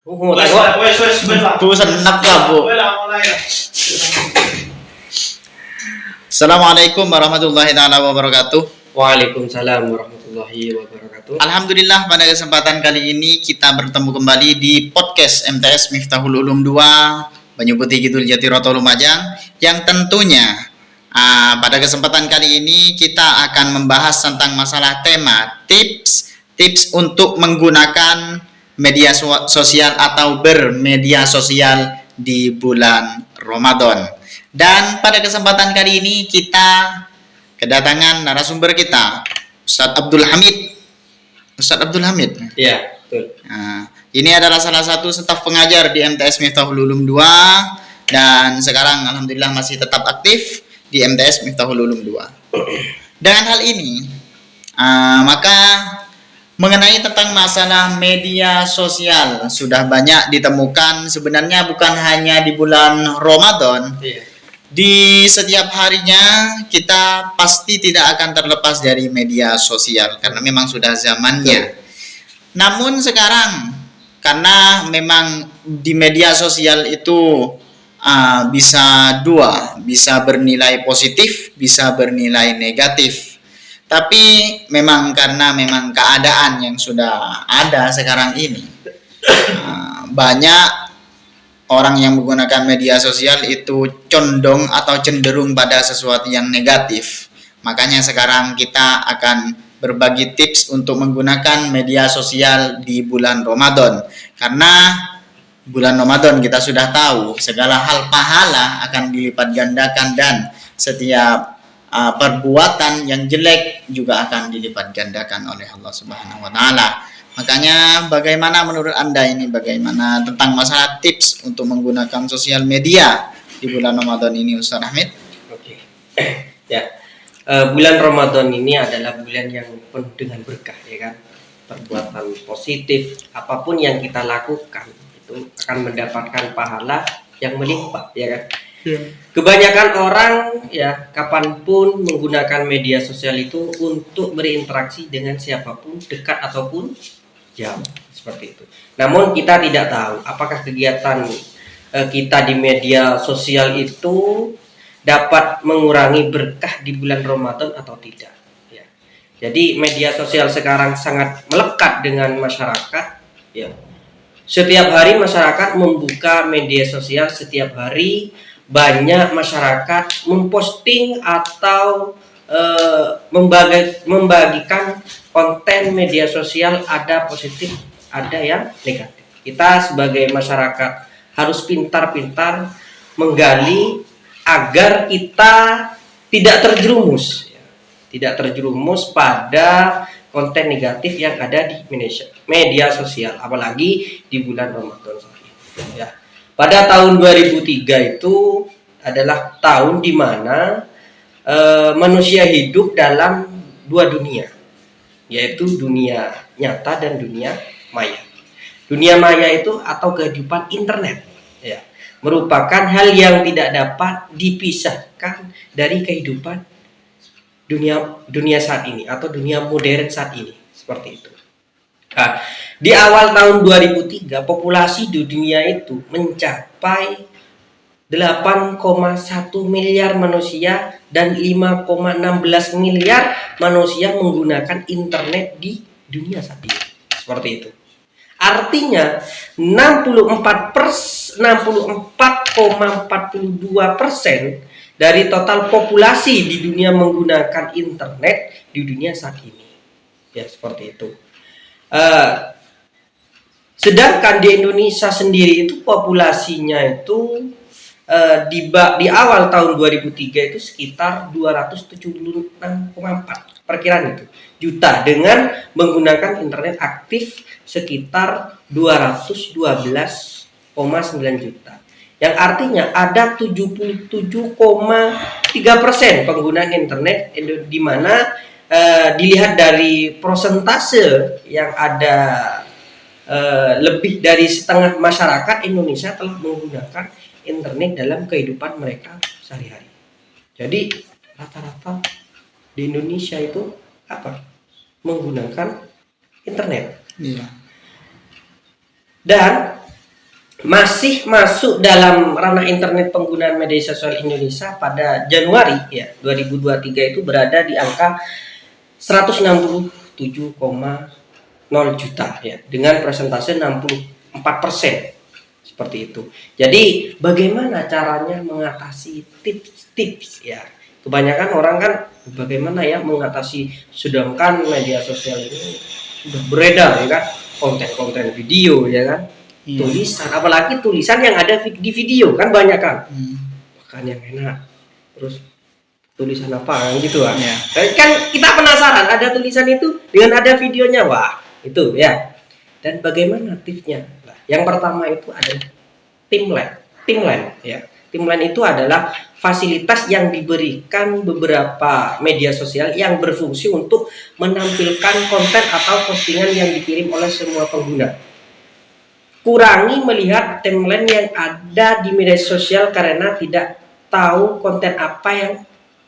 Senap ka po. Assalamualaikum warahmatullahi taala wabarakatuh. Waalaikumsalam warahmatullahi wabarakatuh. Alhamdulillah pada kesempatan kali ini kita bertemu kembali di podcast MTS Miftahul Ulum 2 Banyu Putih Kidul Jatiroto Lumajang yang tentunya pada kesempatan kali ini kita akan membahas tentang masalah tema tips untuk menggunakan media sosial atau bermedia sosial di bulan Ramadan. Dan pada kesempatan kali ini kita kedatangan narasumber kita, Ustadz Abdul Hamid. Ustadz Abdul Hamid. Iya, betul. Ini adalah salah satu staf pengajar di MTS Miftahul Ulum 2 dan sekarang alhamdulillah masih tetap aktif di MTS Miftahul Ulum 2. Dengan hal ini, maka mengenai tentang masalah media sosial sudah banyak ditemukan sebenarnya bukan hanya di bulan Ramadan. Iya. Di setiap harinya kita pasti tidak akan terlepas dari media sosial karena memang sudah zamannya. Namun sekarang karena memang di media sosial itu bisa dua, bisa bernilai positif, bisa bernilai negatif. Tapi memang karena memang keadaan yang sudah ada sekarang ini, banyak orang yang menggunakan media sosial itu condong atau cenderung pada sesuatu yang negatif. Makanya sekarang kita akan berbagi tips untuk menggunakan media sosial di bulan Ramadan. Karena bulan Ramadan kita sudah tahu segala hal pahala akan dilipat gandakan dan setiap perbuatan yang jelek juga akan dilipat gandakan oleh Allah Subhanahu wa taala. Makanya bagaimana menurut Anda ini, bagaimana tentang masalah tips untuk menggunakan sosial media di bulan Ramadan ini, Ustaz Ahmed? Oke. Ya. Bulan Ramadan ini adalah bulan yang penuh dengan berkah, ya kan? Perbuatan positif apapun yang kita lakukan itu akan mendapatkan pahala yang melimpah, ya kan? Kebanyakan orang ya kapanpun menggunakan media sosial itu untuk berinteraksi dengan siapapun, dekat ataupun jauh, seperti itu. Namun kita tidak tahu apakah kegiatan kita di media sosial itu dapat mengurangi berkah di bulan Ramadan atau tidak. Ya. Jadi media sosial sekarang sangat melekat dengan masyarakat. Ya. Setiap hari masyarakat membuka media sosial, setiap hari banyak masyarakat memposting atau membagikan konten media sosial, ada positif, ada yang negatif. Kita sebagai masyarakat harus pintar-pintar menggali agar kita tidak terjerumus pada konten negatif yang ada di media sosial, apalagi di bulan Ramadan ya. Pada tahun 2003 itu adalah tahun di mana manusia hidup dalam dua dunia, yaitu dunia nyata dan dunia maya. Dunia maya itu atau kehidupan internet ya, merupakan hal yang tidak dapat dipisahkan dari kehidupan dunia saat ini atau dunia modern saat ini, seperti itu. Nah, di awal tahun 2003 populasi di dunia itu mencapai 8,1 miliar manusia dan 5,16 miliar manusia menggunakan internet di dunia saat ini, seperti itu. Artinya 64,42% dari total populasi di dunia menggunakan internet di dunia saat ini, ya seperti itu. Sedangkan di Indonesia sendiri itu populasinya itu di awal tahun 2003 itu sekitar 276,4 perkiraan itu juta dengan menggunakan internet aktif sekitar 212,9 juta. Yang artinya ada 77,3% penggunaan internet di mana dilihat dari persentase yang ada lebih dari setengah masyarakat Indonesia telah menggunakan internet dalam kehidupan mereka sehari-hari. Jadi rata-rata di Indonesia itu menggunakan internet. Iya. Dan masih masuk dalam ranah internet penggunaan media sosial Indonesia pada Januari ya 2023 itu berada di angka 167,0 juta ya dengan persentase 64% seperti itu. Jadi bagaimana caranya mengatasi tips-tips ya? Kebanyakan orang kan bagaimana ya mengatasi, sedangkan media sosial ini sudah beredar ya kan, konten-konten video ya kan, Iya. tulisan, apalagi tulisan yang ada di video kan banyak kan, makan yang enak, terus tulisan apa gitu kan. Iya. Kan kita penasaran ada tulisan itu dengan ada videonya, wah itu ya. Dan bagaimana tipsnya? Nah, yang pertama itu adalah timeline. Timeline ya. Timeline itu adalah fasilitas yang diberikan beberapa media sosial yang berfungsi untuk menampilkan konten atau postingan yang dikirim oleh semua pengguna. Kurangi melihat timeline yang ada di media sosial karena tidak tahu konten apa yang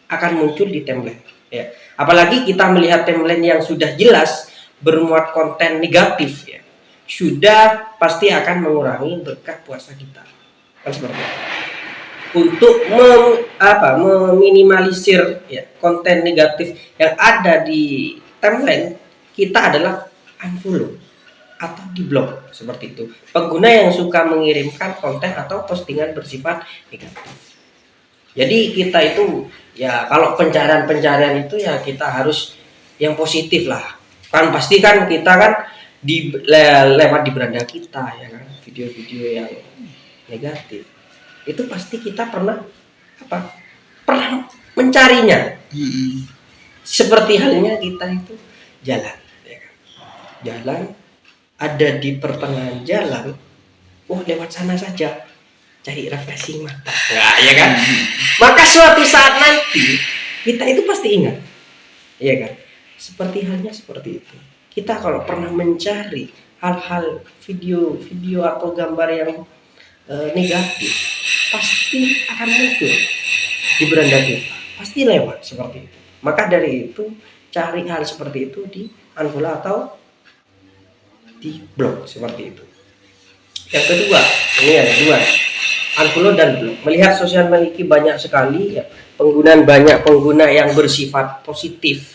akan muncul di timeline. Ya. Apalagi kita melihat timeline yang sudah jelas bermuat konten negatif, ya, sudah pasti akan mengurangi berkah puasa kita. Kan seperti itu. Untuk meminimalisir ya, konten negatif yang ada di timeline kita adalah unfollow atau diblok seperti itu. Pengguna yang suka mengirimkan konten atau postingan bersifat negatif. Jadi kita itu ya kalau pencarian itu ya kita harus yang positif lah. Kan pasti kan kita kan lewat di beranda kita ya kan video-video yang negatif. Itu pasti kita pernah mencarinya. Seperti halnya kita itu jalan ya kan. Jalan ada di pertengahan jalan, lewat sana saja cari refreshing mata, nah, ya kan. Maka suatu saat nanti kita itu pasti ingat, ya kan. Seperti halnya seperti itu. Kita kalau pernah mencari hal-hal video atau gambar yang negatif, pasti akan muncul di beranda kita, pasti lewat seperti itu. Maka dari itu cari hal seperti itu di unfollow atau di blok seperti itu. Yang kedua, ini ada dua, unfollow dan blok. Melihat sosial memiliki banyak sekali ya, banyak pengguna yang bersifat positif,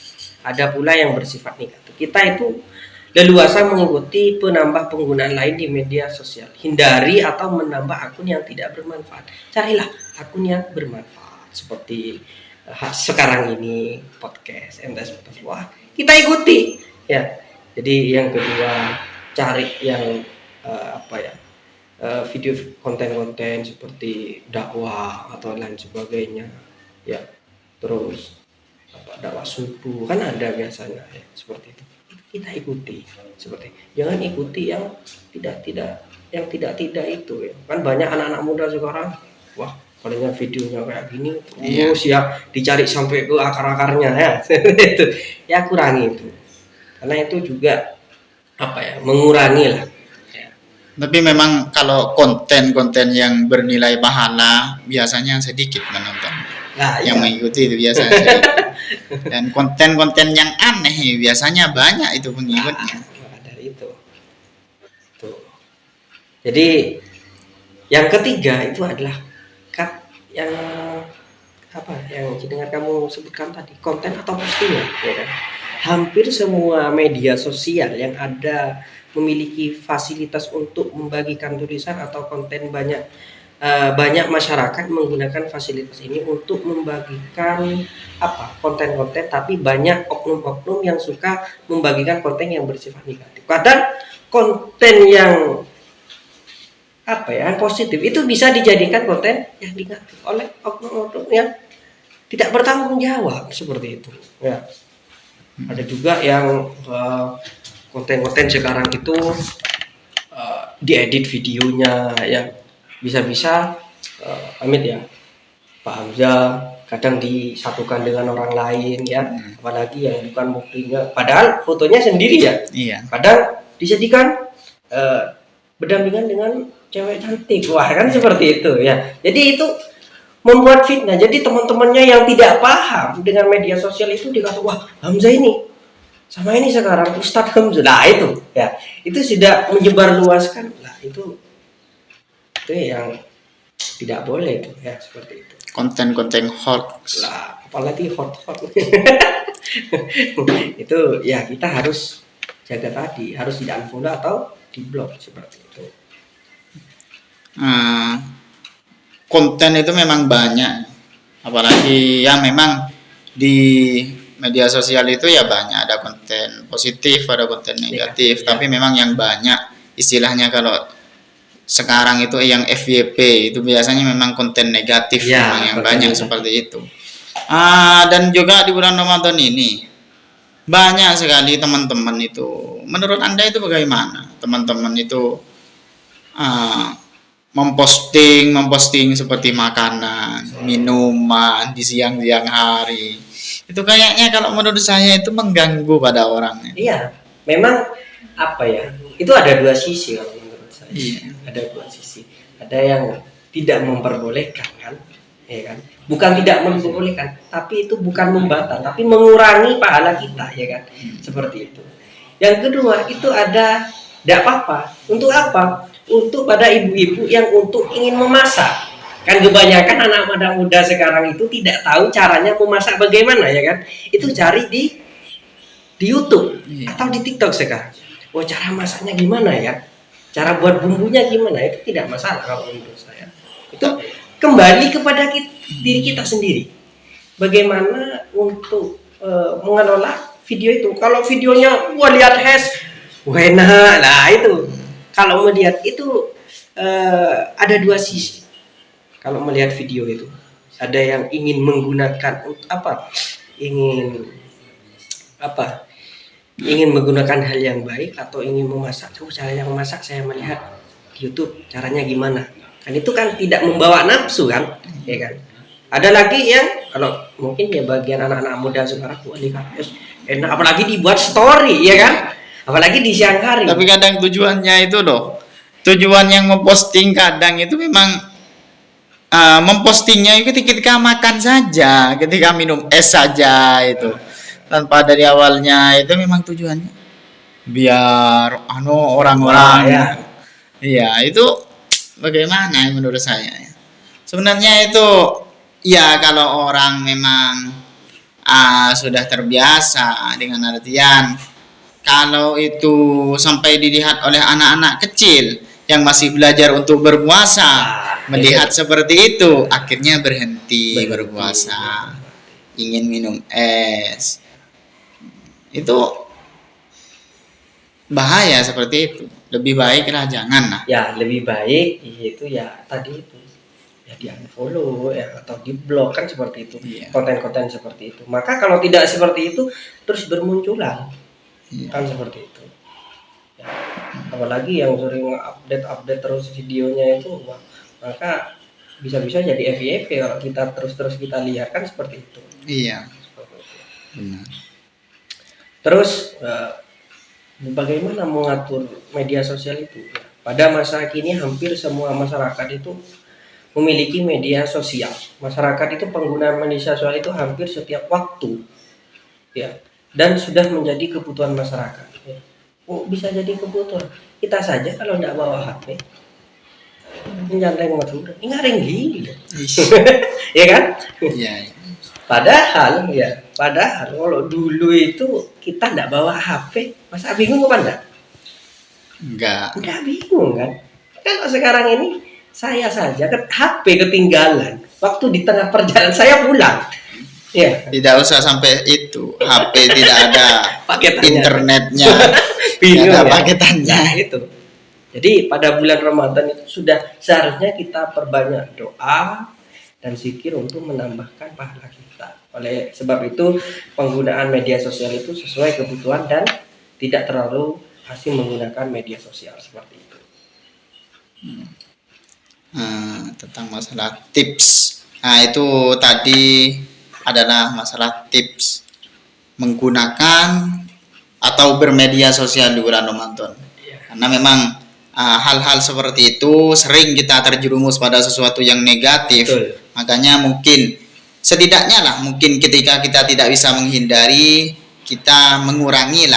ada pula yang bersifat negatif. Kita itu leluasa mengikuti penambah penggunaan lain di media sosial. Hindari atau menambah akun yang tidak bermanfaat. Carilah akun yang bermanfaat seperti sekarang ini podcast MTS. Wah, kita ikuti ya. Jadi yang kedua, cari yang video konten-konten seperti dakwah atau lain sebagainya ya. Terus dakwah subuh kan ada biasanya ya, seperti itu. Kita ikuti seperti, jangan ikuti yang tidak itu ya. Kan banyak anak-anak muda sekarang, wah palingnya videonya kayak gini terus ya, dicari sampai ke akar-akarnya ya. Itu ya, kurangi itu, karena itu juga mengurangi lah ya. Tapi memang kalau konten-konten yang bernilai pahala biasanya sedikit menonton. Nah, yang mengikuti itu biasanya sedikit. Dan konten-konten yang aneh biasanya banyak itu pengikutnya. Dari itu. Tuh. Jadi yang ketiga itu adalah yang dengan kamu sebutkan tadi, konten atau postingan, ya kan? Hampir semua media sosial yang ada memiliki fasilitas untuk membagikan tulisan atau konten. Banyak masyarakat menggunakan fasilitas ini untuk membagikan konten-konten, tapi banyak oknum-oknum yang suka membagikan konten yang bersifat negatif. Kadang konten yang positif itu bisa dijadikan konten yang negatif oleh oknum-oknum yang tidak bertanggung jawab seperti itu ya. Ada juga yang konten-konten sekarang itu diedit videonya ya, bisa-bisa Amit ya, Pak Hamzah kadang disatukan dengan orang lain ya, apalagi yang bukan buktinya, padahal fotonya sendiri ya. Iya. Kadang dijadikan berdampingan dengan cewek cantik, wah kan seperti itu ya. Jadi itu membuat fitnah. Jadi teman-temannya yang tidak paham dengan media sosial itu dikata, wah Hamzah ini sama ini sekarang Ustadz Hamzah, nah itu ya, itu sudah menyebar luaskan. Nah itu itu yang tidak boleh itu ya, seperti itu Konten-konten hoax. lah, apalagi hot itu ya kita harus jaga tadi, harus di unfollow atau di blok seperti itu. Konten itu memang banyak, apalagi yang memang di media sosial itu ya banyak, ada konten positif, ada konten negatif, Ya. tapi memang yang banyak istilahnya kalau sekarang itu yang FYP itu biasanya memang konten negatif, Ya, memang yang konten banyak negatif. seperti itu. Dan juga di bulan Ramadan ini banyak sekali teman-teman itu. Menurut Anda itu bagaimana? Teman-teman itu memposting seperti makanan, minuman di siang-siang hari. Itu kayaknya kalau menurut saya itu mengganggu pada orangnya. Iya, memang apa ya? Itu ada dua sisi kalau menurut saya. Iya. Ada dua sisi. Ada yang tidak memperbolehkan kan, ya kan? Bukan tidak memperbolehkan, tapi itu bukan membatal, tapi mengurangi pahala kita, ya kan? Seperti itu. Yang kedua itu ada tidak apa-apa. Untuk apa? Untuk pada ibu-ibu yang untuk ingin memasak. Kan kebanyakan anak muda sekarang itu tidak tahu caranya memasak bagaimana, ya kan? Itu cari di YouTube atau di TikTok sekarang. Oh, cara masaknya gimana ya? Cara buat bumbunya gimana? Itu tidak masalah kalau menurut saya. Itu kembali kepada diri kita sendiri. Bagaimana untuk mengelola video itu? Kalau videonya lihat enak, nah itu. Kalau melihat itu ada dua sisi. Kalau melihat video itu, ada yang ingin menggunakan ingin menggunakan hal yang baik atau ingin memasak. Cara yang memasak saya melihat di YouTube caranya gimana. Kan itu kan tidak membawa nafsu kan, ya kan. Ada lagi yang kalau mungkin ya bagian anak-anak muda sekarang enak, apalagi dibuat story, ya kan. Apalagi di siang hari. Tapi kadang tujuannya itu loh. Tujuan yang memposting kadang itu memang mempostingnya itu ketika makan saja, ketika minum es saja itu. Tanpa dari awalnya itu memang tujuannya biar orang-orang ya. Iya, itu bagaimana menurut saya ya. Sebenarnya itu ya kalau orang memang sudah terbiasa dengan artian kalau itu sampai dilihat oleh anak-anak kecil yang masih belajar untuk berpuasa, melihat seperti itu, akhirnya berhenti berpuasa, ingin minum es. Itu bahaya seperti itu. Lebih baiklah jangan lah. Ya, lebih baik itu ya tadi itu. Ya di unfollow ya atau di blok kan seperti itu. Iya. Konten-konten seperti itu. Maka kalau tidak seperti itu terus bermunculan. Iya. Kan seperti itu. Ya. Apalagi yang sering update terus videonya itu, maka bisa-bisa jadi FYP kalau kita terus kita lihat kan seperti itu. Iya. Benar. Terus bagaimana mengatur media sosial itu? Pada masa kini hampir semua masyarakat itu memiliki media sosial. Masyarakat itu penggunaan media sosial itu hampir setiap waktu, ya, dan sudah menjadi kebutuhan masyarakat. Ya. Oh, bisa jadi kebutuhan. Kita saja kalau tidak bawa HP, menjanteng macam ini ngareng gila, ya kan? Iya. Padahal kalau dulu itu kita tidak bawa HP, masa bingung apa enggak? Enggak bingung kan? Kalau sekarang ini saya saja kan HP ketinggalan, waktu di tengah perjalanan saya pulang. Ya. Tidak usah sampai itu, HP tidak ada Paketannya. internetnya, Bingung, tidak ada ya? paketannya. Nah, itu. Jadi pada bulan Ramadan itu sudah seharusnya kita perbanyak doa dan zikir untuk menambahkan pahala kita. Oleh sebab itu penggunaan media sosial itu sesuai kebutuhan dan tidak terlalu asing menggunakan media sosial seperti itu. Tentang masalah tips. Nah, itu tadi adalah masalah tips menggunakan atau bermedia sosial di bulan Ramadan. Karena memang hal-hal seperti itu sering kita terjerumus pada sesuatu yang negatif. Betul. Makanya mungkin setidaknya lah, mungkin ketika kita tidak bisa menghindari, kita mengurangi.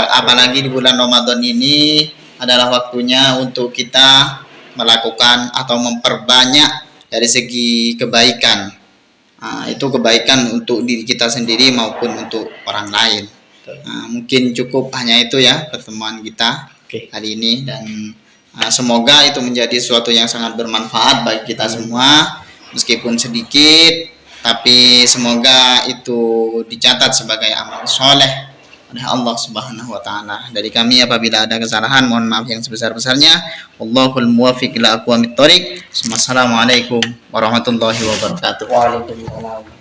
Apalagi di bulan Ramadan ini adalah waktunya untuk kita melakukan atau memperbanyak dari segi kebaikan. Itu kebaikan untuk diri kita sendiri maupun untuk orang lain. Mungkin cukup hanya itu ya pertemuan kita hari ini, dan semoga itu menjadi sesuatu yang sangat bermanfaat bagi kita semua, meskipun sedikit, tapi semoga itu dicatat sebagai amal soleh oleh Allah Subhanahu wa taala. Dari kami apabila ada kesalahan mohon maaf yang sebesar-besarnya. Wallahul muwaffiq ila aqwamit thoriq. Wassalamualaikum warahmatullahi wabarakatuh. Waalaikumsalam.